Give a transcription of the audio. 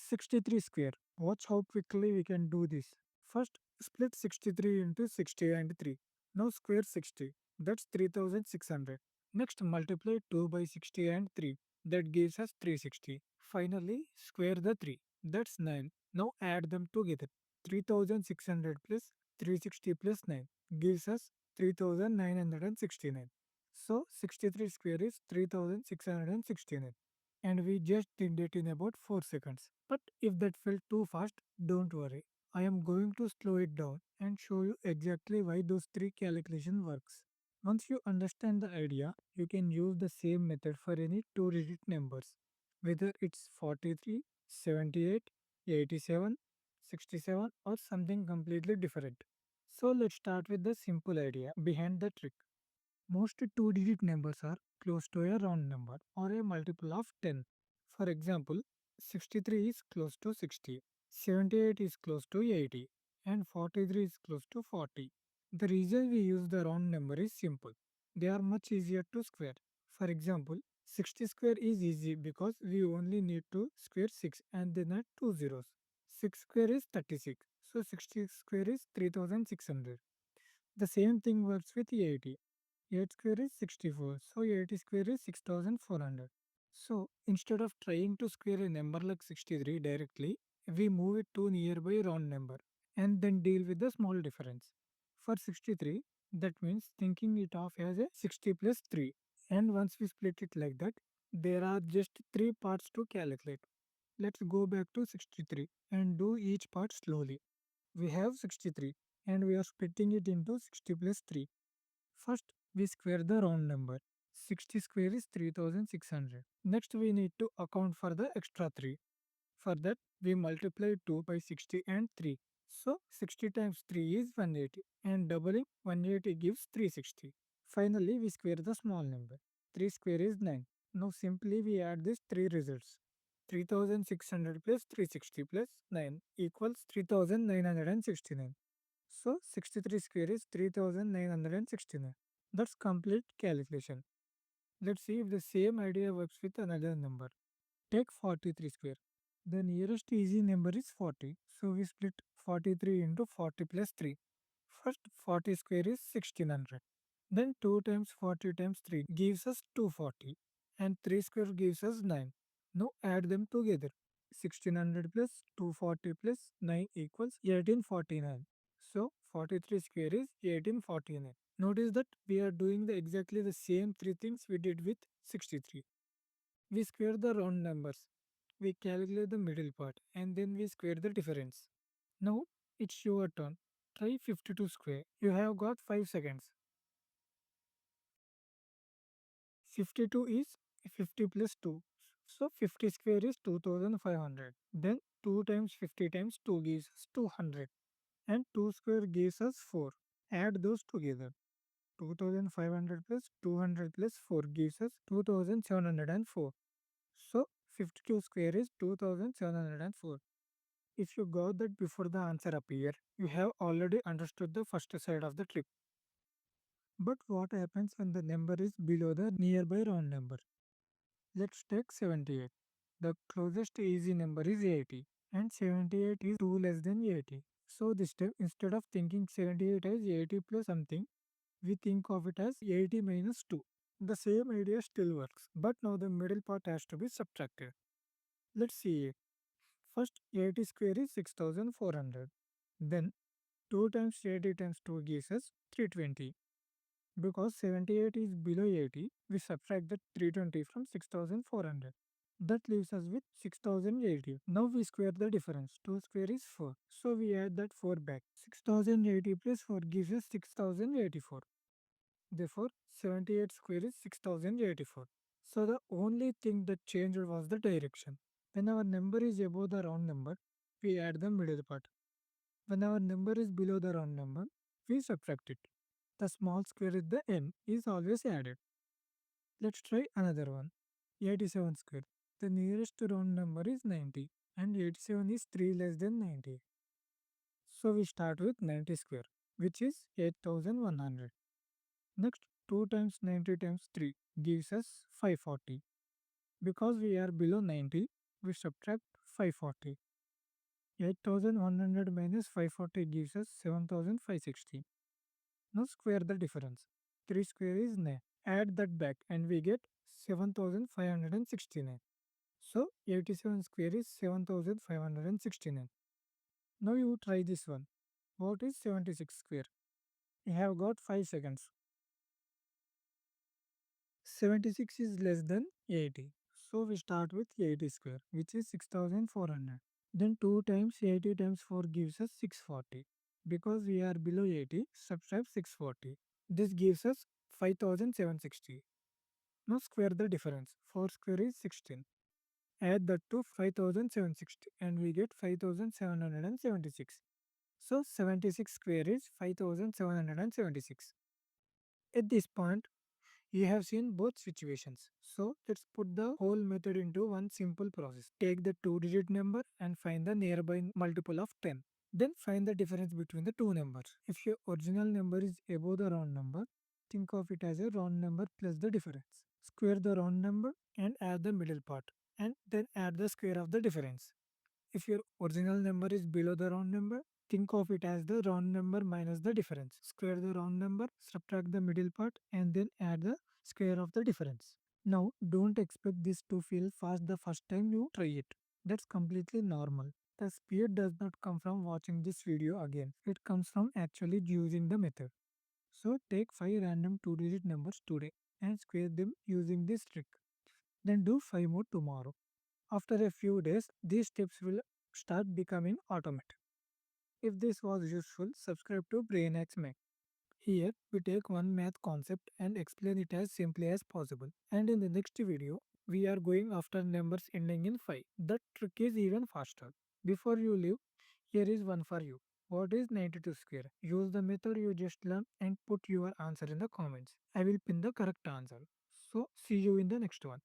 63 square. Watch how quickly we can do this. First, split 63 into 60 and 3. Now square 60. That's 3600. Next, multiply 2 by 60 and 3. That gives us 360. Finally, square the 3. That's 9. Now add them together. 3600 plus 360 plus 9 gives us 3969. So 63 square is 3669, and we just did it in about 4 seconds. But if that felt too fast, don't worry. I am going to slow it down and show you exactly why those three calculation works. Once you understand the idea, you can use the same method for any two-digit numbers, whether it's 43, 78, 87, 67, or something completely different. So let's start with the simple idea behind the trick. Most two-digit numbers are close to a round number or a multiple of 10. For example, 63 is close to 60, 78 is close to 80, and 43 is close to 40. The reason we use the round number is simple. They are much easier to square. For example, 60 square is easy because we only need to square 6 and then add two zeros. 6 square is 36, so 60 square is 3600. The same thing works with 80. 8 square is 64, so 80 square is 6400. So instead of trying to square a number like 63 directly, we move it to nearby round number and then deal with the small difference. For 63, that means thinking it of as a 60 plus 3. And once we split it like that, there are just 3 parts to calculate. Let's go back to 63 and do each part slowly. We have 63 and we are splitting it into 60 plus 3. First, we square the round number. 60 square is 3600. Next, we need to account for the extra 3. For that, we multiply 2 by 60 and 3. So, 60 times 3 is 180, and doubling 180 gives 360. Finally, we square the small number. 3 square is 9. Now, simply we add these three results. 3600 plus 360 plus 9 equals 3969. So 63 square is 3969. That's complete calculation. Let's see if the same idea works with another number. Take 43 square. The nearest easy number is 40. So we split 43 into 40 plus 3. First 40 square is 1600. Then 2 times 40 times 3 gives us 240. And 3 square gives us 9. Now add them together. 1600 plus 240 plus 9 equals 1849. So 43 square is 1849. Notice that we are doing exactly the same three things we did with 63. We square the round numbers, we calculate the middle part, and then we square the difference. Now it's your turn. Try 52 square. You have got 5 seconds. 52 is 50 plus 2. So 50 square is 2500. Then 2 times 50 times 2 gives us 200. And 2 square gives us 4. Add those together. 2500 plus 200 plus 4 gives us 2704. So 52 square is 2704. If you got that before the answer appear, you have already understood the first side of the trick. But what happens when the number is below the nearby round number? Let's take 78. The closest easy number is 80 and 78 is 2 less than 80. So this time instead of thinking 78 as 80 plus something, we think of it as 80 minus 2. The same idea still works, but now the middle part has to be subtracted. Let's see it. First 80 square is 6400. Then 2 times 80 times 2 gives us 320. Because 78 is below 80, we subtract the 320 from 6400. That leaves us with 6080. Now we square the difference. 2 square is 4. So we add that 4 back. 6080 plus 4 gives us 6084. Therefore, 78 square is 6084. So the only thing that changed was the direction. When our number is above the round number, we add the middle part. When our number is below the round number, we subtract it. The small square at the end is always added. Let's try another one. 87 square. The nearest round number is 90 and 87 is 3 less than 90. So we start with 90 square, which is 8100. Next, 2 times 90 times 3 gives us 540. Because we are below 90, we subtract 540. 8100 minus 540 gives us 7560. Now square the difference. 3 square is 9. Add that back and we get 7569. So 87 square is 7569. Now you try this one. What is 76 square? You have got 5 seconds. 76 is less than 80. So we start with 80 square, which is 6400. Then 2 times 80 times 4 gives us 640. Because we are below 80, subtract 640. This gives us 5760. Now square the difference. 4 square is 16. Add that to 5760 and we get 5776. So 76 square is 5776. At this point, you have seen both situations. So let's put the whole method into one simple process. Take the two-digit number and find the nearby multiple of 10. Then find the difference between the two numbers. If your original number is above the round number, think of it as a round number plus the difference. Square the round number and add the middle part and then add the square of the difference. If your original number is below the round number, think of it as the round number minus the difference. Square the round number, subtract the middle part, and then add the square of the difference. Now, don't expect this to feel fast the first time you try it. That's completely normal. The speed does not come from watching this video again. It comes from actually using the method. So take 5 random 2-digit numbers today and square them using this trick. Then do 5 more tomorrow. After a few days, these steps will start becoming automatic. If this was useful, subscribe to BrainX Mac. Here, we take one math concept and explain it as simply as possible. And in the next video, we are going after numbers ending in 5. That trick is even faster. Before you leave, here is one for you. What is 92 square? Use the method you just learned and put your answer in the comments. I will pin the correct answer. So, see you in the next one.